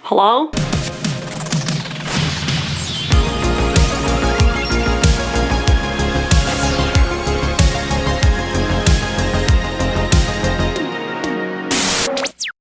Hello?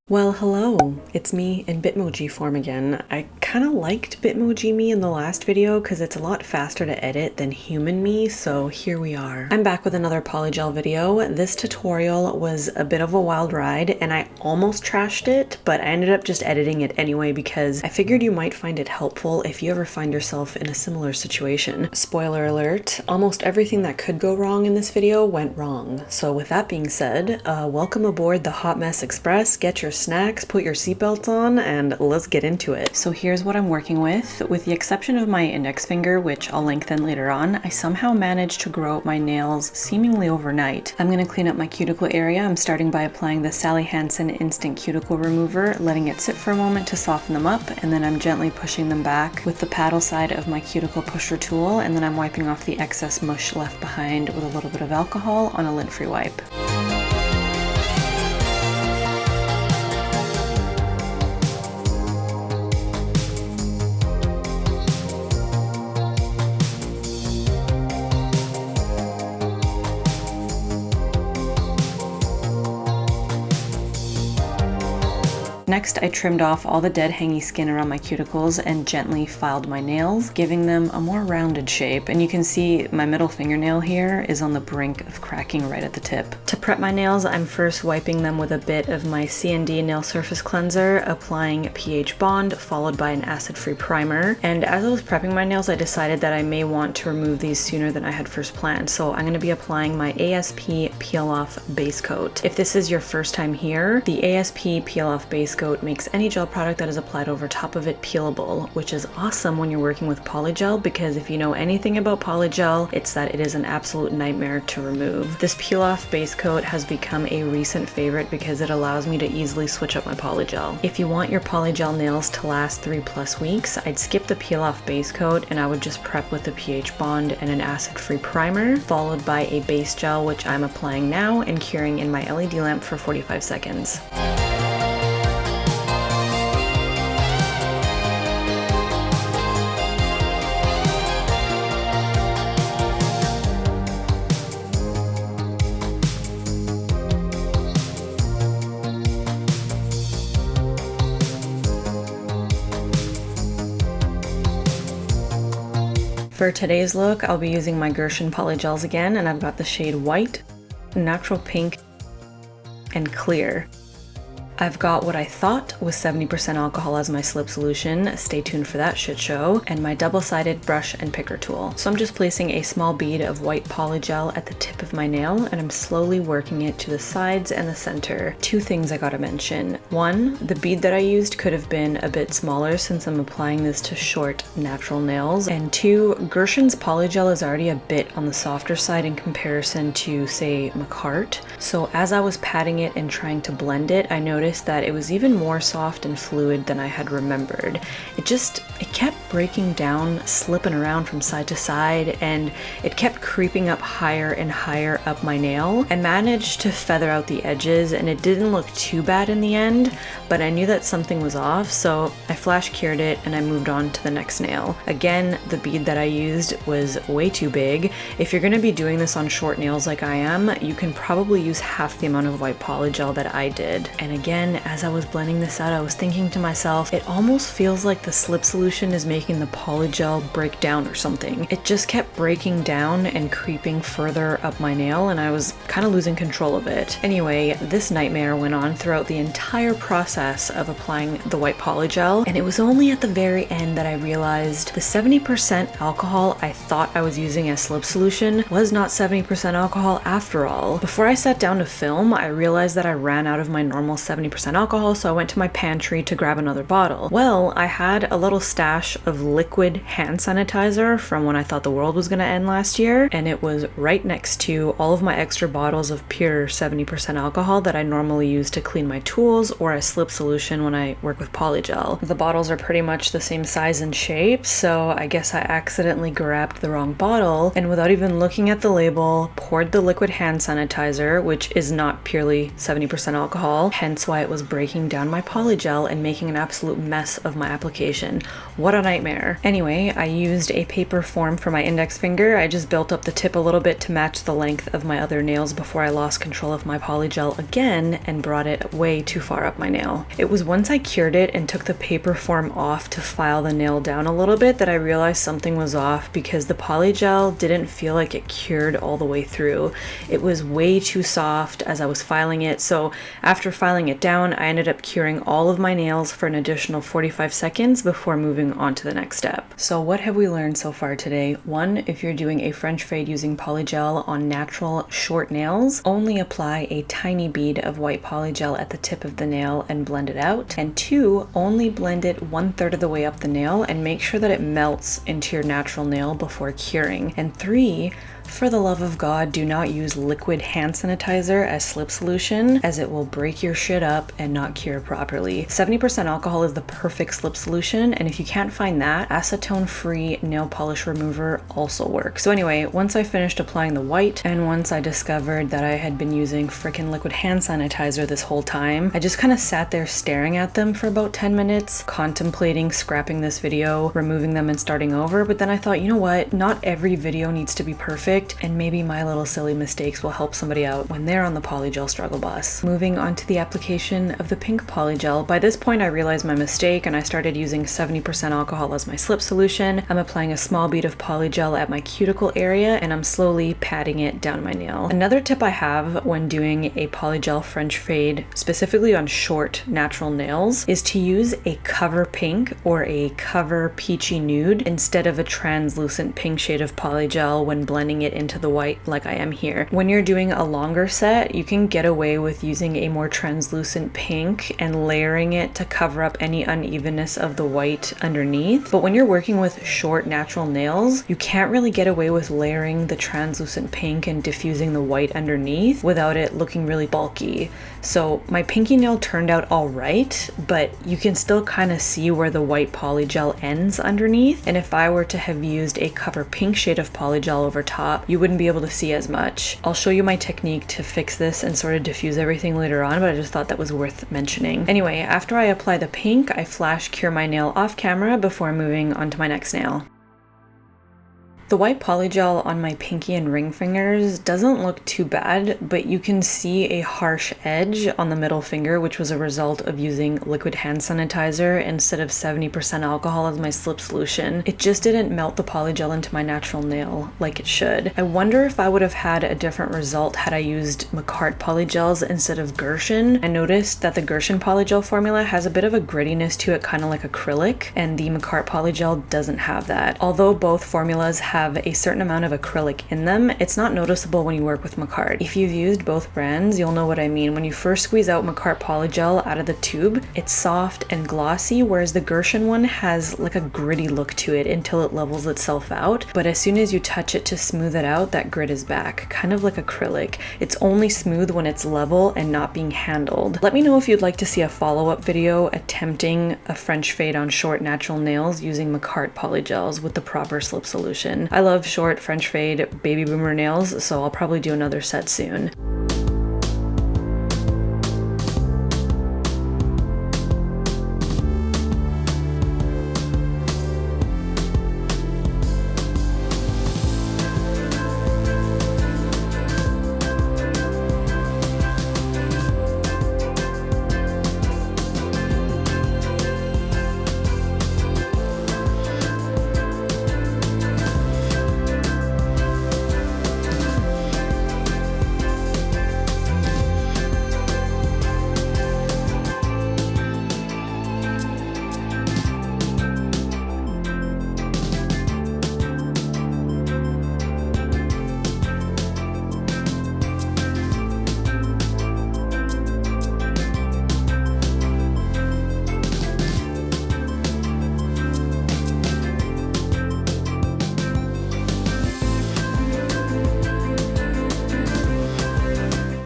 Well, hello, it's me in Bitmoji form again. I kind of liked Bitmoji me in the last video because it's a lot faster to edit than human me, so here we are. I'm back with another polygel video. This tutorial was a bit of a wild ride and I almost trashed it, but I ended up just editing it anyway because I figured you might find it helpful if you ever find yourself in a similar situation. Spoiler alert, almost everything that could go wrong in this video went wrong. So with that being said, welcome aboard the Hot Mess Express. Get your snacks, put your seatbelts on, and let's get into it. So here's what I'm working with. With the exception of my index finger, which I'll lengthen later on, I somehow managed to grow out my nails seemingly overnight. I'm going to clean up my cuticle area. I'm starting by applying the Sally Hansen Instant Cuticle Remover, letting it sit for a moment to soften them up, and then I'm gently pushing them back with the paddle side of my cuticle pusher tool, and then I'm wiping off the excess mush left behind with a little bit of alcohol on a lint-free wipe. Next, I trimmed off all the dead hangy skin around my cuticles and gently filed my nails, giving them a more rounded shape. And you can see my middle fingernail here is on the brink of cracking right at the tip. To prep my nails, I'm first wiping them with a bit of my CND nail surface cleanser, applying pH bond, followed by an acid-free primer. And as I was prepping my nails, I decided that I may want to remove these sooner than I had first planned. So I'm going to be applying my ASP Peel Off Base Coat. If this is your first time here, the ASP Peel Off Base Coat makes any gel product that is applied over top of it peelable, which is awesome when you're working with polygel because if you know anything about polygel, it's that it is an absolute nightmare to remove. This peel off base coat has become a recent favorite because it allows me to easily switch up my polygel. If you want your polygel nails to last 3+ weeks, I'd skip the peel off base coat and I would just prep with a pH bond and an acid-free primer, followed by a base gel, which I'm applying now and curing in my LED lamp for 45 seconds. For today's look, I'll be using my Gershion Polygels again, and I've got the shade White, Natural Pink, and Clear. I've got what I thought was 70% alcohol as my slip solution, stay tuned for that shit show, and my double-sided brush and picker tool. So I'm just placing a small bead of white polygel at the tip of my nail, and I'm slowly working it to the sides and the center. Two things I gotta mention. One, the bead that I used could have been a bit smaller since I'm applying this to short, natural nails. And two, Gershion's polygel is already a bit on the softer side in comparison to, say, Makartt. So as I was patting it and trying to blend it, I noticed that it was even more soft and fluid than I had remembered. It kept breaking down, slipping around from side to side, and it kept creeping up higher and higher up my nail. I managed to feather out the edges and it didn't look too bad in the end, but I knew that something was off, so I flash cured it and I moved on to the next nail. Again, the bead that I used was way too big. If you're gonna be doing this on short nails like I am, you can probably use half the amount of white polygel that I did. And again, as I was blending this out, I was thinking to myself, it almost feels like the slip solution is making the polygel break down or something. It just kept breaking down and creeping further up my nail, and I was kind of losing control of it. Anyway, this nightmare went on throughout the entire process of applying the white polygel, and it was only at the very end that I realized the 70% alcohol I thought I was using as slip solution was not 70% alcohol after all. Before I sat down to film, I realized that I ran out of my normal 70% alcohol, so I went to my pantry to grab another bottle. Well, I had a little stash of liquid hand sanitizer from when I thought the world was gonna end last year, and it was right next to all of my extra bottles of pure 70% alcohol that I normally use to clean my tools or as slip solution when I work with polygel. The bottles are pretty much the same size and shape, so I guess I accidentally grabbed the wrong bottle, and without even looking at the label, poured the liquid hand sanitizer, which is not purely 70% alcohol, hence why why it was breaking down my polygel and making an absolute mess of my application. What a nightmare. Anyway, I used a paper form for my index finger. I just built up the tip a little bit to match the length of my other nails before I lost control of my polygel again and brought it way too far up my nail. It was once I cured it and took the paper form off to file the nail down a little bit that I realized something was off, because the polygel didn't feel like it cured all the way through. It was way too soft as I was filing it, so after filing it down, I ended up curing all of my nails for an additional 45 seconds before moving on to the next step. So what have we learned so far today? 1, if you're doing a French fade using polygel on natural short nails, only apply a tiny bead of white polygel at the tip of the nail and blend it out. And 2, only blend it 1/3 of the way up the nail and make sure that it melts into your natural nail before curing. And 3, for the love of God, do not use liquid hand sanitizer as slip solution, as it will break your shit up and not cure properly. 70% alcohol is the perfect slip solution, and if you can't find that, acetone-free nail polish remover also works. So anyway, once I finished applying the white, and once I discovered that I had been using frickin' liquid hand sanitizer this whole time, I just kind of sat there staring at them for about 10 minutes, contemplating scrapping this video, removing them and starting over. But then I thought, you know what? Not every video needs to be perfect, and maybe my little silly mistakes will help somebody out when they're on the polygel struggle bus. Moving on to the application of the pink polygel. By this point I realized my mistake and I started using 70% alcohol as my slip solution. I'm applying a small bead of polygel at my cuticle area and I'm slowly patting it down my nail. Another tip I have when doing a polygel French fade, specifically on short natural nails, is to use a cover pink or a cover peachy nude instead of a translucent pink shade of polygel when blending it into the white like I am here. When you're doing a longer set, you can get away with using a more translucent pink and layering it to cover up any unevenness of the white underneath. But when you're working with short natural nails, you can't really get away with layering the translucent pink and diffusing the white underneath without it looking really bulky. So my pinky nail turned out all right, but you can still kind of see where the white polygel ends underneath. And if I were to have used a cover pink shade of polygel over top, you wouldn't be able to see as much. I'll show you my technique to fix this and sort of diffuse everything later on, but I just thought that was worth mentioning. Anyway, after I apply the pink, I flash cure my nail off camera before moving on to my next nail. The white polygel on my pinky and ring fingers doesn't look too bad, but you can see a harsh edge on the middle finger, which was a result of using liquid hand sanitizer instead of 70% alcohol as my slip solution. It just didn't melt the polygel into my natural nail like it should. I wonder if I would have had a different result had I used Makartt polygels instead of Gershion. I noticed that the Gershion polygel formula has a bit of a grittiness to it, kind of like acrylic, and the Makartt polygel doesn't have that. Although both formulas have a certain amount of acrylic in them, it's not noticeable when you work with Makartt. If you've used both brands, you'll know what I mean. When you first squeeze out Makartt polygel out of the tube, it's soft and glossy, whereas the Gershion one has like a gritty look to it until it levels itself out. But as soon as you touch it to smooth it out, that grit is back, kind of like acrylic. It's only smooth when it's level and not being handled. Let me know if you'd like to see a follow-up video attempting a French fade on short natural nails using Makartt polygels with the proper slip solution. I love short French fade baby boomer nails, so I'll probably do another set soon.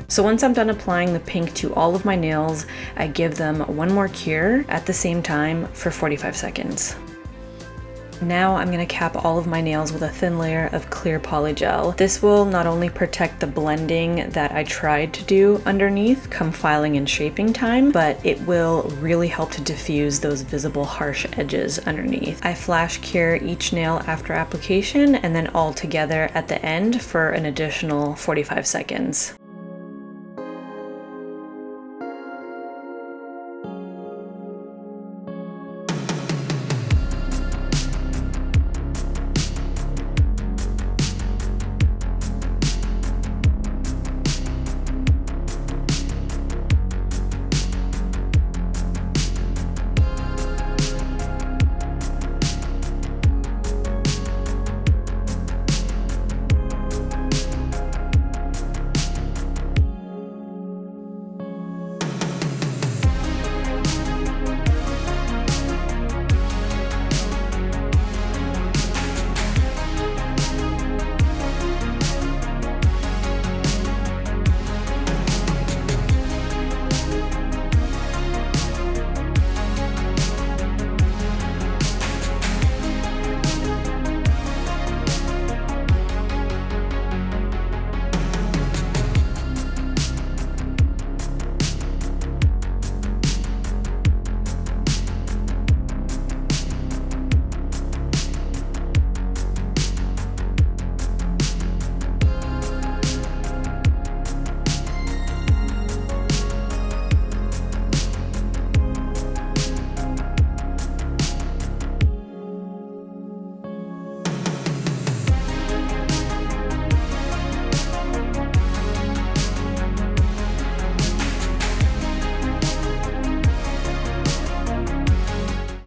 So once I'm done applying the pink to all of my nails, I give them one more cure at the same time for 45 seconds. Now I'm going to cap all of my nails with a thin layer of clear polygel. This will not only protect the blending that I tried to do underneath come filing and shaping time, but it will really help to diffuse those visible harsh edges underneath. I flash cure each nail after application and then all together at the end for an additional 45 seconds.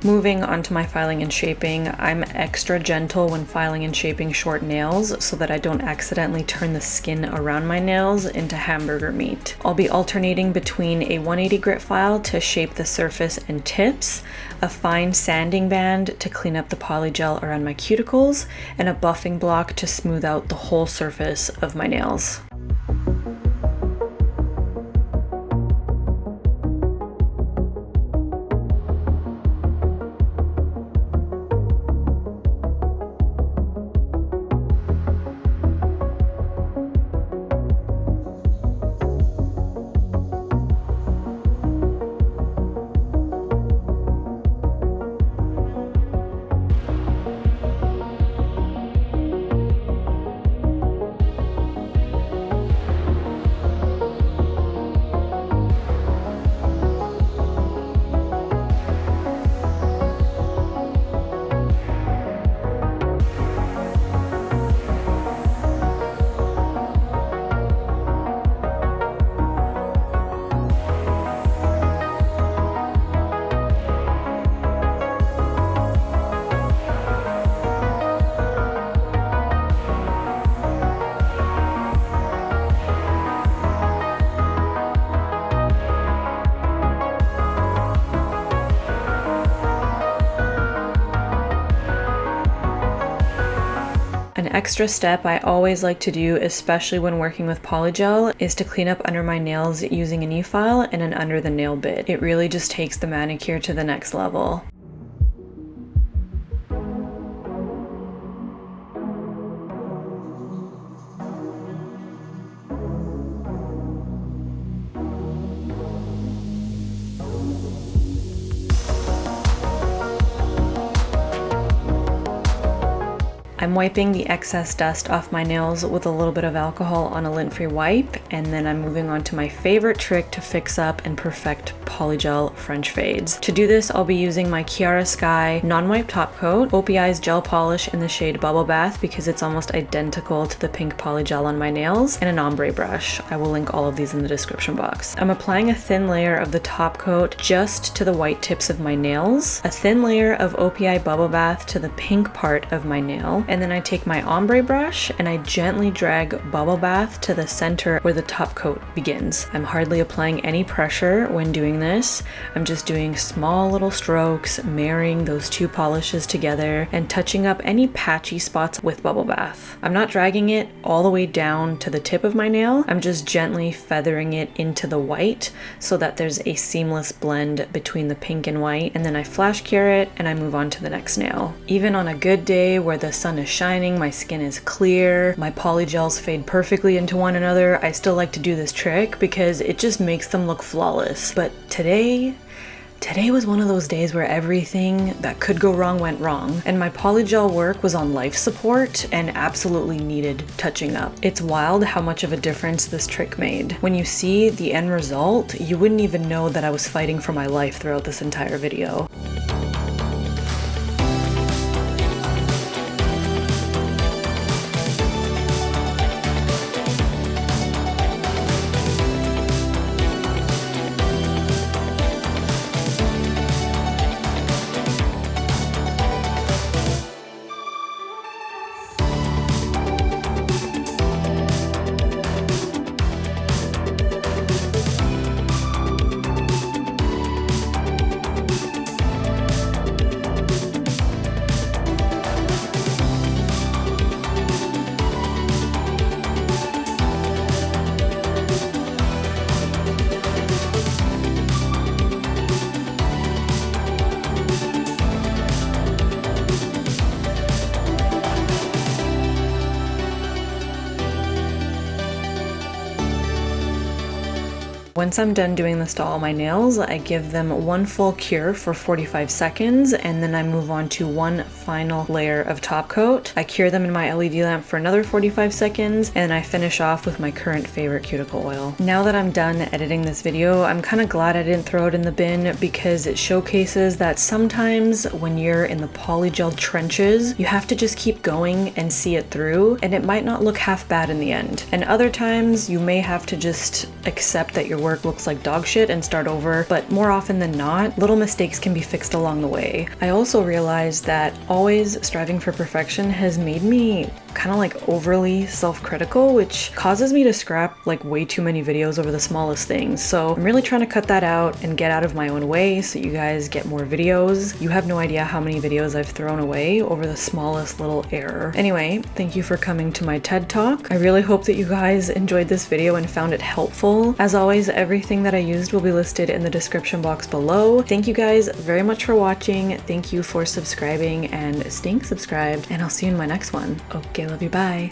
Moving on to my filing and shaping, I'm extra gentle when filing and shaping short nails so that I don't accidentally turn the skin around my nails into hamburger meat. I'll be alternating between a 180 grit file to shape the surface and tips, a fine sanding band to clean up the polygel around my cuticles, and a buffing block to smooth out the whole surface of my nails. An extra step I always like to do, especially when working with polygel, is to clean up under my nails using an e-file and an under the nail bit. It really just takes the manicure to the next level. I'm wiping the excess dust off my nails with a little bit of alcohol on a lint-free wipe, and then I'm moving on to my favorite trick to fix up and perfect polygel French fades. To do this, I'll be using my Kiara Sky non-wipe top coat, OPI's gel polish in the shade Bubble Bath because it's almost identical to the pink polygel on my nails, and an ombre brush. I will link all of these in the description box. I'm applying a thin layer of the top coat just to the white tips of my nails, a thin layer of OPI Bubble Bath to the pink part of my nail, And then I take my ombre brush and I gently drag bubble bath to the center where the top coat begins. I'm hardly applying any pressure when doing this. I'm just doing small little strokes, marrying those two polishes together and touching up any patchy spots with bubble bath. I'm not dragging it all the way down to the tip of my nail. I'm just gently feathering it into the white so that there's a seamless blend between the pink and white, and then I flash cure it and I move on to the next nail. Even on a good day where the sun is shining, my skin is clear, my polygels fade perfectly into one another, I still like to do this trick because it just makes them look flawless. But today was one of those days where everything that could go wrong went wrong, and my polygel work was on life support and absolutely needed touching up. It's wild how much of a difference this trick made. When you see the end result, you wouldn't even know that I was fighting for my life throughout this entire video. Once I'm done doing this to all my nails, I give them one full cure for 45 seconds, and then I move on to one final layer of top coat. I cure them in my LED lamp for another 45 seconds, and I finish off with my current favorite cuticle oil. Now that I'm done editing this video, I'm kind of glad I didn't throw it in the bin because it showcases that sometimes when you're in the polygel trenches, you have to just keep going and see it through, and it might not look half bad in the end. And other times you may have to just accept that your work looks like dog shit and start over, but more often than not, little mistakes can be fixed along the way. I also realized that always striving for perfection has made me kind of like overly self-critical, which causes me to scrap like way too many videos over the smallest things. So I'm really trying to cut that out and get out of my own way so you guys get more videos. You have no idea how many videos I've thrown away over the smallest little error. Anyway, thank you for coming to my TED Talk. I really hope that you guys enjoyed this video and found it helpful. As always, everything that I used will be listed in the description box below. Thank you guys very much for watching. Thank you for subscribing and staying subscribed, and I'll see you in my next one. Okay, love you, bye.